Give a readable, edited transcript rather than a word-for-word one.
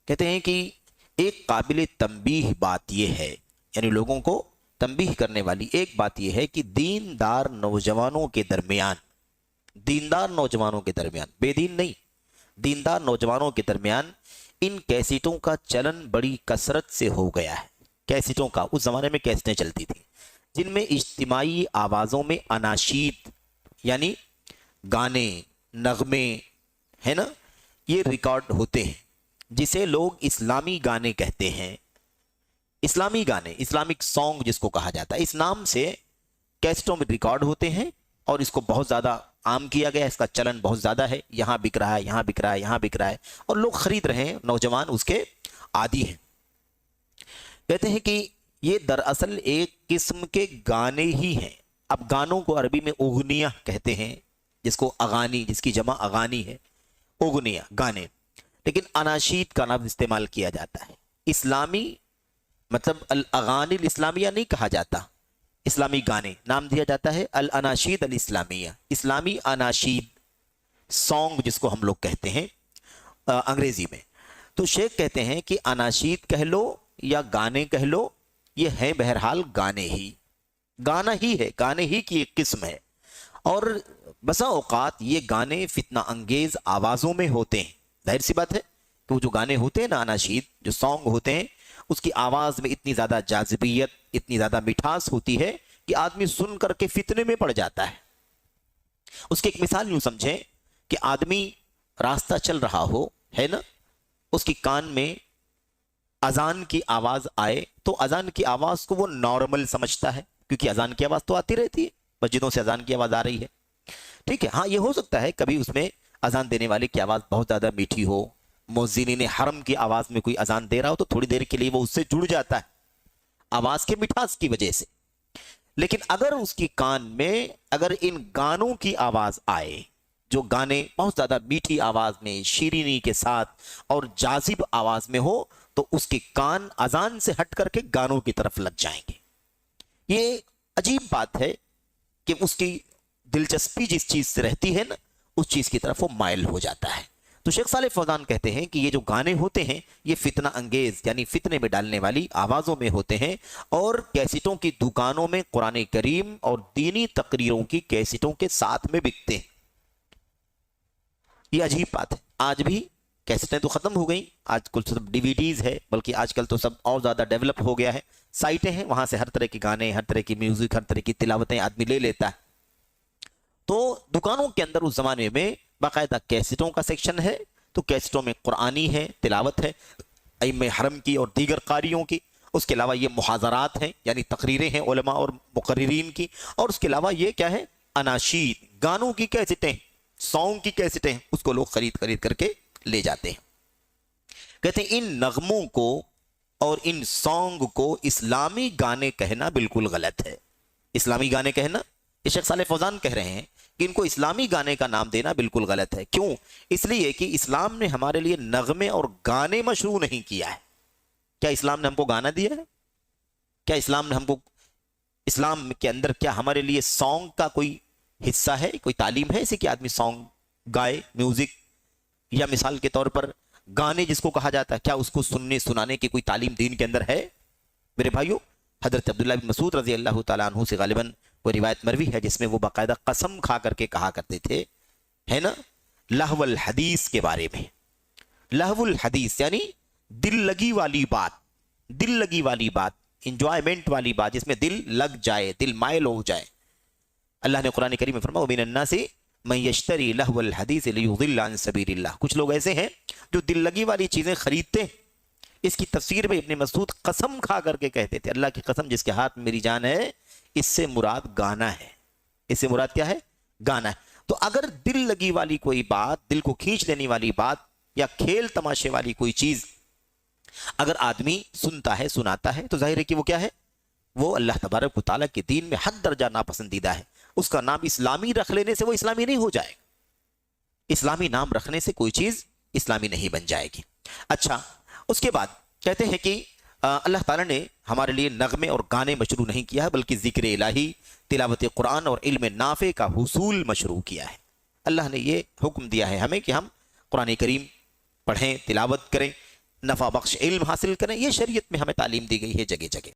کہتے ہیں کہ ایک قابل تنبیہ بات یہ ہے، یعنی لوگوں کو تنبیہ کرنے والی ایک بات یہ ہے کہ دیندار نوجوانوں کے درمیان، دیندار نوجوانوں کے درمیان، بے دین نہیں، دیندار نوجوانوں کے درمیان ان کیسٹوں کا چلن بڑی کثرت سے ہو گیا ہے۔ کیسٹوں کا، اس زمانے میں کیسٹیں چلتی تھیں جن میں اجتماعی آوازوں میں اناشید یعنی گانے، نغمے، ہے نا، یہ ریکارڈ ہوتے ہیں، جسے لوگ اسلامی گانے کہتے ہیں۔ اسلامی گانے، اسلامک سانگ جس کو کہا جاتا ہے، اس نام سے کیسٹوں میں ریکارڈ ہوتے ہیں، اور اس کو بہت زیادہ عام کیا گیا، اس کا چلن بہت زیادہ ہے، یہاں بک رہا ہے، یہاں بک رہا ہے، یہاں بک رہا ہے، اور لوگ خرید رہے ہیں، نوجوان اس کے عادی ہیں۔ کہتے ہیں کہ یہ دراصل ایک قسم کے گانے ہی ہیں۔ اب گانوں کو عربی میں اغنیہ کہتے ہیں، جس کو اغانی، جس کی جمع اغانی ہے، اغنیہ گانے، لیکن اناشید کا لفظ استعمال کیا جاتا ہے۔ اسلامی مطلب الاغانی الاسلامیہ نہیں کہا جاتا، اسلامی گانے نام دیا جاتا ہے الاناشید الاسلامیہ، اسلامی اناشید، سانگ جس کو ہم لوگ کہتے ہیں انگریزی میں۔ تو شیخ کہتے ہیں کہ اناشید کہہ لو یا گانے کہہ لو، یہ ہے بہرحال گانے ہی، گانا ہی ہے، گانے ہی کی ایک قسم ہے، اور بسا اوقات یہ گانے فتنہ انگیز آوازوں میں ہوتے ہیں۔ ظاہر سی بات ہے کہ وہ جو گانے ہوتے ہیں نا، اناشید جو سانگ ہوتے ہیں، اس کی آواز میں اتنی زیادہ جاذبیت، اتنی زیادہ مٹھاس ہوتی ہے کہ آدمی سن کر کے فتنے میں پڑ جاتا ہے۔ اس کی ایک مثال یوں سمجھیں کہ آدمی راستہ چل رہا ہو، ہے نا، اس کی کان میں اذان کی آواز آئے تو اذان کی آواز کو وہ نارمل سمجھتا ہے، کیونکہ اذان کی آواز تو آتی رہتی ہے، مسجدوں سے اذان کی آواز آ رہی ہے، ٹھیک ہے۔ ہاں یہ ہو سکتا ہے کبھی اس میں اذان دینے والے کی آواز بہت زیادہ میٹھی ہو، مؤذنین حرم کی آواز میں کوئی اذان دے رہا ہو تو تھوڑی دیر کے لیے وہ اس سے جڑ جاتا ہے آواز کے مٹھاس کی وجہ سے۔ لیکن اگر اس کی کان میں اگر ان گانوں کی آواز آئے، جو گانے بہت زیادہ میٹھی آواز میں، شیرینی کے ساتھ اور جاذب آواز میں ہو، تو اس کے کان اذان سے ہٹ کر کے گانوں کی طرف لگ جائیں گے۔ یہ عجیب بات ہے کہ اس کی دلچسپی جس چیز سے رہتی ہے نا، اس چیز کی طرف وہ مائل ہو جاتا ہے۔ تو شیخ صالح فوزان کہتے ہیں کہ یہ جو گانے ہوتے ہیں یہ فتنہ انگیز یعنی فتنے میں ڈالنے والی آوازوں میں ہوتے ہیں، اور کیسٹوں کی دکانوں میں قرآن کریم اور دینی تقریروں کی کیسٹوں کے ساتھ میں بکتے ہیں۔ یہ عجیب بات ہے۔ آج بھی کیسٹیں تو ختم ہو گئیں، آج کل صرف ڈی وی ڈیز ہے، بلکہ آج کل تو سب اور زیادہ ڈیولپ ہو گیا ہے، سائٹیں ہیں، وہاں سے ہر طرح کے گانے، ہر طرح کی میوزک، ہر طرح کی تلاوتیں آدمی لے لیتا ہے۔ تو دکانوں کے اندر اس زمانے میں باقاعدہ کیسٹوں کا سیکشن ہے، تو کیسٹوں میں قرآنی ہے، تلاوت ہے ائمہ حرم کی اور دیگر قاریوں کی، اس کے علاوہ یہ محاضرات ہیں یعنی تقریریں ہیں علماء اور مقررین کی، اور اس کے علاوہ یہ کیا ہے، اناشید، گانوں کی کیسٹیں، سانگ کی کیسٹیں، اس کو لوگ خرید کر کے لے جاتے ہیں۔ کہتے ہیں ان نغموں کو اور ان سانگ کو اسلامی گانے کہنا بالکل غلط ہے۔ اسلامی گانے کہنا، یہ شیخ صالح فوزان کہہ رہے ہیں کہ ان کو اسلامی گانے کا نام دینا بالکل غلط ہے۔ کیوں؟ اس لیے کہ اسلام نے ہمارے لیے نغمے اور گانے مشروع نہیں کیا ہے۔ کیا اسلام نے ہم کو گانا دیا ہے؟ کیا اسلام نے ہم کو، اسلام کے اندر کیا ہمارے لیے سانگ کا کوئی حصہ ہے، کوئی تعلیم ہے ایسی کہ آدمی سانگ گائے، میوزک، یا مثال کے طور پر گانے جس کو کہا جاتا ہے، کیا اس کو سننے سنانے کی کوئی تعلیم دین کے اندر ہے؟ میرے بھائیوں، حضرت عبداللہ بن مسعود رضی اللہ تعالیٰ عنہ سے غالباً وہ روایت مروی ہے جس میں وہ باقاعدہ قسم کھا کر کے کہا کرتے تھے، ہے نا، لہو الحدیث کے بارے میں۔ لہو الحدیث یعنی دل لگی والی بات، دل لگی والی بات، انجوائمنٹ والی بات، جس میں دل لگ جائے، دل مائل ہو جائے۔ اللہ نے قرآن کریم میں فرمایا وَمِنَ النَّاسِ مَن يَشْتَرِي لَهْوَ الْحَدِيثِ لِيُضِلَّ عَن سَبِيلِ اللَّهِ۔ کچھ لوگ ایسے ہیں جو دل لگی والی چیزیں خریدتے ہیں۔ اس کی تفسیر میں ابن مسعود قسم کھا کر کے کہتے تھے، اللہ کی قسم جس کے ہاتھ میں میری جان ہے، اس سے مراد گانا ہے۔ اس سے مراد کیا ہے؟ گانا ہے۔ تو اگر دل لگی والی کوئی بات، دل کو کھینچ لینے والی بات، یا کھیل تماشے والی کوئی چیز اگر آدمی سنتا ہے، سناتا ہے، تو ظاہر ہے کہ وہ کیا ہے، وہ اللہ تبارک و تعالیٰ کے دین میں حد درجہ ناپسندیدہ ہے۔ اس کا نام اسلامی رکھ لینے سے وہ اسلامی نہیں ہو جائے گا۔ اسلامی نام رکھنے سے کوئی چیز اسلامی نہیں بن جائے گی۔ اچھا، اس کے بعد کہتے ہیں کہ اللہ تعالیٰ نے ہمارے لیے نغمے اور گانے مشروع نہیں کیا ہے، بلکہ ذکر الہی، تلاوت قرآن اور علم نافع کا حصول مشروع کیا ہے۔ اللہ نے یہ حکم دیا ہے ہمیں کہ ہم قرآن کریم پڑھیں، تلاوت کریں، نفع بخش علم حاصل کریں، یہ شریعت میں ہمیں تعلیم دی گئی ہے جگہ جگہ۔